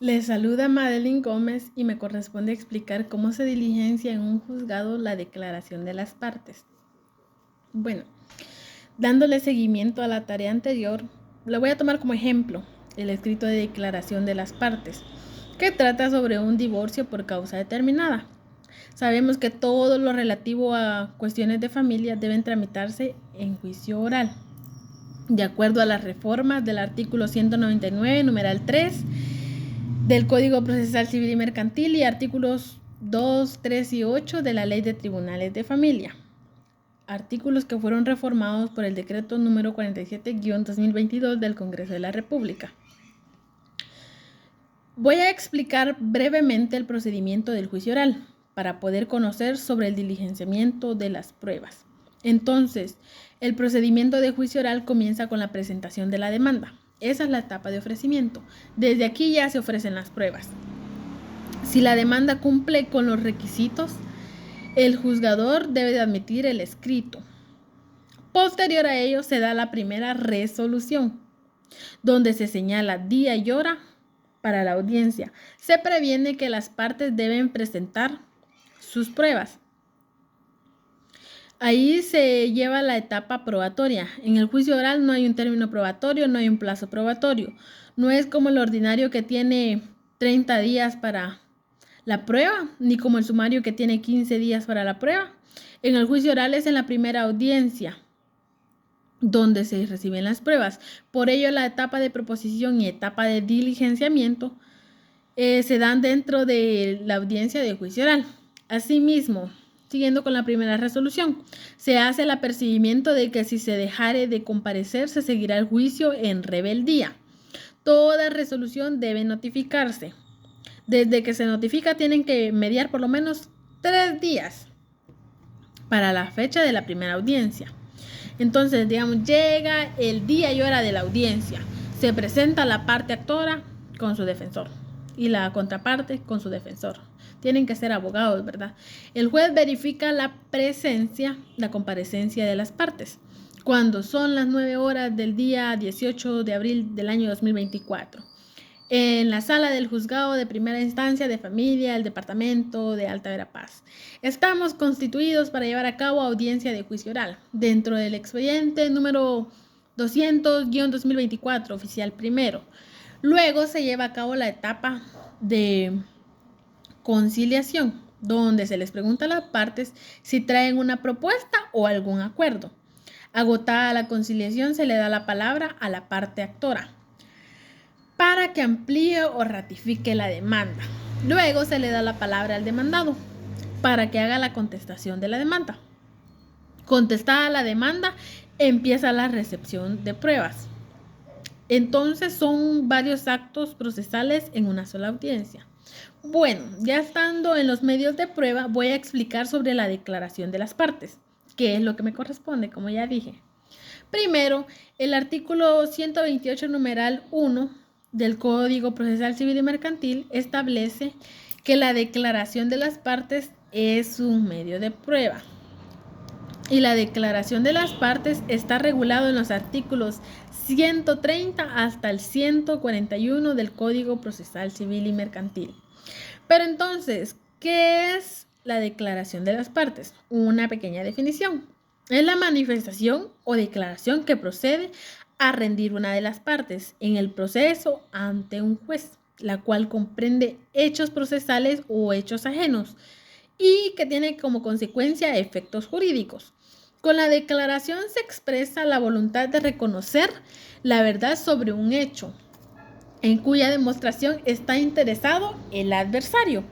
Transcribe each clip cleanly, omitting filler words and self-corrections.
Les saluda Madeline Gómez y me corresponde explicar cómo se diligencia en un juzgado la declaración de las partes. Bueno, dándole seguimiento a la tarea anterior, la voy a tomar como ejemplo el escrito de declaración de las partes, que trata sobre un divorcio por causa determinada. Sabemos que todo lo relativo a cuestiones de familia deben tramitarse en juicio oral, de acuerdo a las reformas del artículo 199, numeral 3, del Código Procesal Civil y Mercantil y artículos 2, 3 y 8 de la Ley de Tribunales de Familia. Artículos que fueron reformados por el decreto número 47-2022 del Congreso de la República. Voy a explicar brevemente el procedimiento del juicio oral para poder conocer sobre el diligenciamiento de las pruebas. Entonces, el procedimiento de juicio oral comienza con la presentación de la demanda. Esa es la etapa de ofrecimiento. Desde aquí ya se ofrecen las pruebas. Si la demanda cumple con los requisitos, el juzgador debe de admitir el escrito. Posterior a ello se da la primera resolución, donde se señala día y hora para la audiencia. Se previene que las partes deben presentar sus pruebas. Ahí se lleva la etapa probatoria. En el juicio oral no hay un término probatorio, no hay un plazo probatorio. No es como el ordinario que tiene 30 días para la prueba, ni como el sumario que tiene 15 días para la prueba. En el juicio oral es en la primera audiencia donde se reciben las pruebas. Por ello, la etapa de proposición y etapa de diligenciamiento se dan dentro de la audiencia de juicio oral. Asimismo, siguiendo con la primera resolución, se hace el apercibimiento de que si se dejare de comparecer, se seguirá el juicio en rebeldía. Toda resolución debe notificarse. Desde que se notifica, tienen que mediar por lo menos 3 días para la fecha de la primera audiencia. Entonces, digamos, llega el día y hora de la audiencia. Se presenta la parte actora con su defensor y la contraparte con su defensor. Tienen que ser abogados, ¿verdad? El juez verifica la presencia, la comparecencia de las partes. Cuando son las 9 horas del día 18 de abril del año 2024. En la sala del juzgado de primera instancia de familia, el departamento de Alta Verapaz. Estamos constituidos para llevar a cabo audiencia de juicio oral dentro del expediente número 200-2024, oficial primero. Luego se lleva a cabo la etapa de conciliación, donde se les pregunta a las partes si traen una propuesta o algún acuerdo. Agotada la conciliación, se le da la palabra a la parte actora para que amplíe o ratifique la demanda. Luego se le da la palabra al demandado para que haga la contestación de la demanda. Contestada la demanda, empieza la recepción de pruebas. Entonces son varios actos procesales en una sola audiencia. Bueno, ya estando en los medios de prueba, voy a explicar sobre la declaración de las partes, que es lo que me corresponde, como ya dije. Primero, el artículo 128, numeral 1 del Código Procesal Civil y Mercantil establece que la declaración de las partes es un medio de prueba. Y la declaración de las partes está regulado en los artículos 130 hasta el 141 del Código Procesal Civil y Mercantil. Pero entonces, ¿qué es la declaración de las partes? Una pequeña definición. Es la manifestación o declaración que procede a rendir una de las partes en el proceso ante un juez, la cual comprende hechos procesales o hechos ajenos y que tiene como consecuencia efectos jurídicos. Con la declaración se expresa la voluntad de reconocer la verdad sobre un hecho, en cuya demostración está interesado el adversario,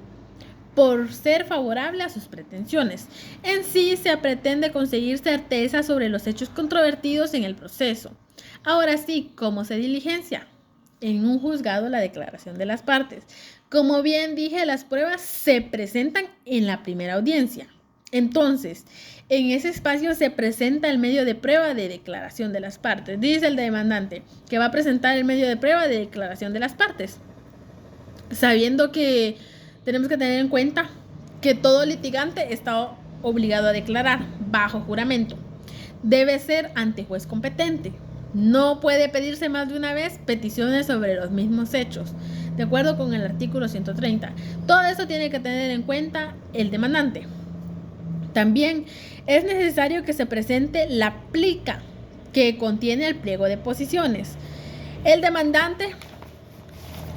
por ser favorable a sus pretensiones. En sí se pretende conseguir certeza sobre los hechos controvertidos en el proceso. Ahora sí, ¿cómo se diligencia? En un juzgado la declaración de las partes. Como bien dije, las pruebas se presentan en la primera audiencia. Entonces, en ese espacio se presenta el medio de prueba de declaración de las partes. Dice el demandante que va a presentar el medio de prueba de declaración de las partes, sabiendo que tenemos que tener en cuenta que todo litigante está obligado a declarar bajo juramento. Debe ser ante juez competente. No puede pedirse más de una vez peticiones sobre los mismos hechos. de acuerdo con el artículo 130. Todo eso tiene que tener en cuenta el demandante. También es necesario que se presente la plica que contiene el pliego de posiciones. El demandante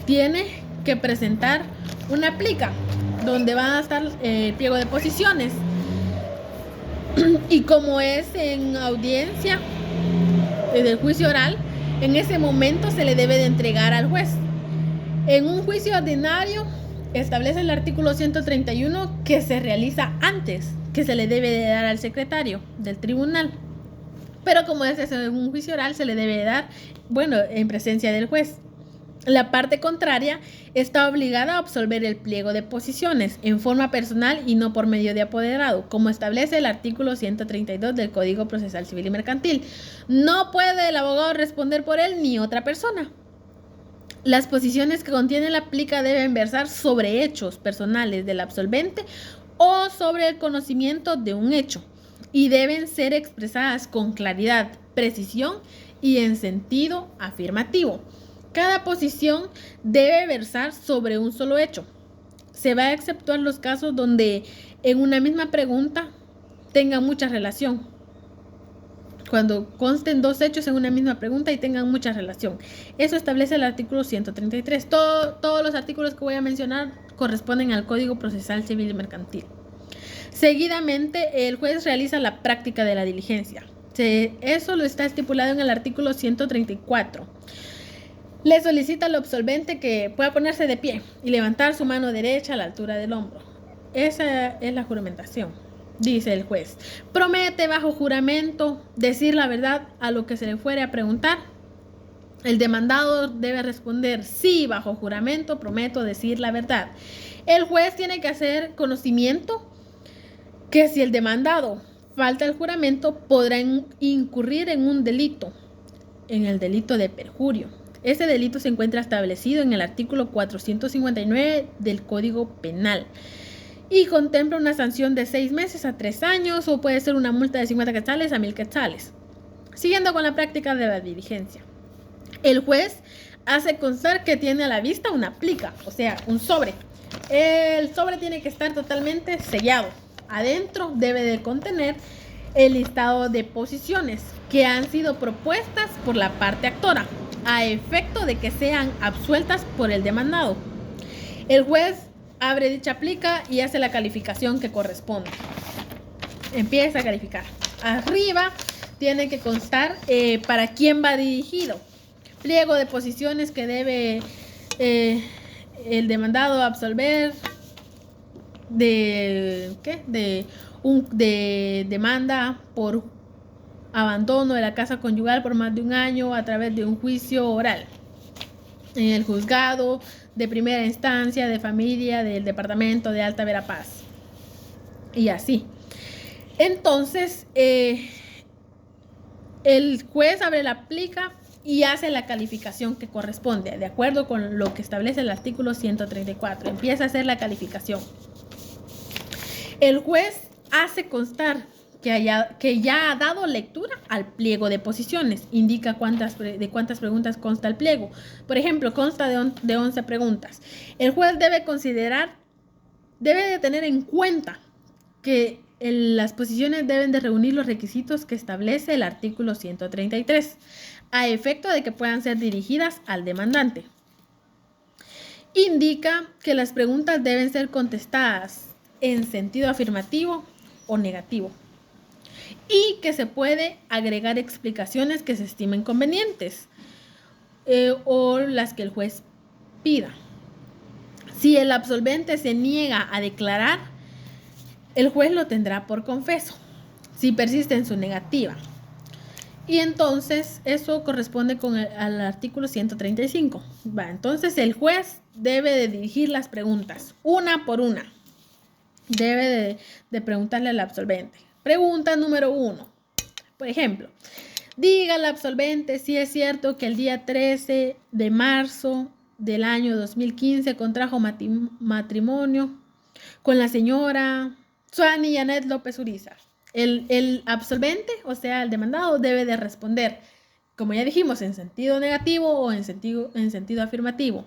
tiene que presentar una plica donde va a estar el pliego de posiciones. Y como es en audiencia del juicio oral, en ese momento se le debe de entregar al juez. En un juicio ordinario establece el artículo 131 que se realiza antes, que se le debe de dar al secretario del tribunal. Pero como es en un juicio oral, se le debe de dar, en presencia del juez. La parte contraria está obligada a absolver el pliego de posiciones en forma personal y no por medio de apoderado, como establece el artículo 132 del Código Procesal Civil y Mercantil. No puede el abogado responder por él ni otra persona. Las posiciones que contiene la plica deben versar sobre hechos personales del absolvente o sobre el conocimiento de un hecho y deben ser expresadas con claridad, precisión y en sentido afirmativo. Cada posición debe versar sobre un solo hecho. Se va a exceptuar los casos donde en una misma pregunta tenga mucha relación. Cuando consten dos hechos en una misma pregunta y tengan mucha relación. Eso establece el artículo 133. Todos los artículos que voy a mencionar corresponden al Código Procesal Civil y Mercantil. Seguidamente, el juez realiza la práctica de la diligencia. Eso lo está estipulado en el artículo 134. Le solicita al absolvente que pueda ponerse de pie y levantar su mano derecha a la altura del hombro. Esa es la juramentación, dice el juez. Promete bajo juramento decir la verdad a lo que se le fuere a preguntar. El demandado debe responder: sí, bajo juramento prometo decir la verdad. El juez tiene que hacer conocimiento que si el demandado falta el juramento podrá incurrir en un delito, en el delito de perjurio. Ese delito se encuentra establecido en el artículo 459 del Código Penal y contempla una sanción de 6 meses a 3 años o puede ser una multa de 50 quetzales a 1000 quetzales. Siguiendo con la práctica de la diligencia. El juez hace constar que tiene a la vista una plica, o sea, un sobre. El sobre tiene que estar totalmente sellado. Adentro debe de contener el listado de posiciones que han sido propuestas por la parte actora, a efecto de que sean absueltas por el demandado. El juez abre dicha plica y hace la calificación que corresponde. Empieza a calificar. Arriba tiene que constar para quién va dirigido. Pliego de posiciones que debe el demandado absolver de demanda por abandono de la casa conyugal por más de un año a través de un juicio oral en el juzgado de primera instancia de familia del departamento de Alta Verapaz y así. Entonces el juez abre la plica y hace la calificación que corresponde de acuerdo con lo que establece el artículo 134. Empieza a hacer la calificación. El juez hace constar que ya ha dado lectura al pliego de posiciones. Indica de cuántas preguntas consta el pliego. Por ejemplo, consta de 11 preguntas. El juez debe de tener en cuenta que las posiciones deben de reunir los requisitos que establece el artículo 133, a efecto de que puedan ser dirigidas al demandante. Indica que las preguntas deben ser contestadas en sentido afirmativo o negativo y que se puede agregar explicaciones que se estimen convenientes o las que el juez pida. Si el absolvente se niega a declarar, el juez lo tendrá por confeso si persiste en su negativa. Y entonces eso corresponde al artículo 135. Entonces el juez debe de dirigir las preguntas una por una. Debe de preguntarle al absolvente. Pregunta número 1. Por ejemplo, diga al absolvente si es cierto que el día 13 de marzo del año 2015 contrajo matrimonio con la señora Suani Janet López Urizar. El absolvente, o sea, el demandado, debe de responder, como ya dijimos, en sentido negativo o en sentido afirmativo.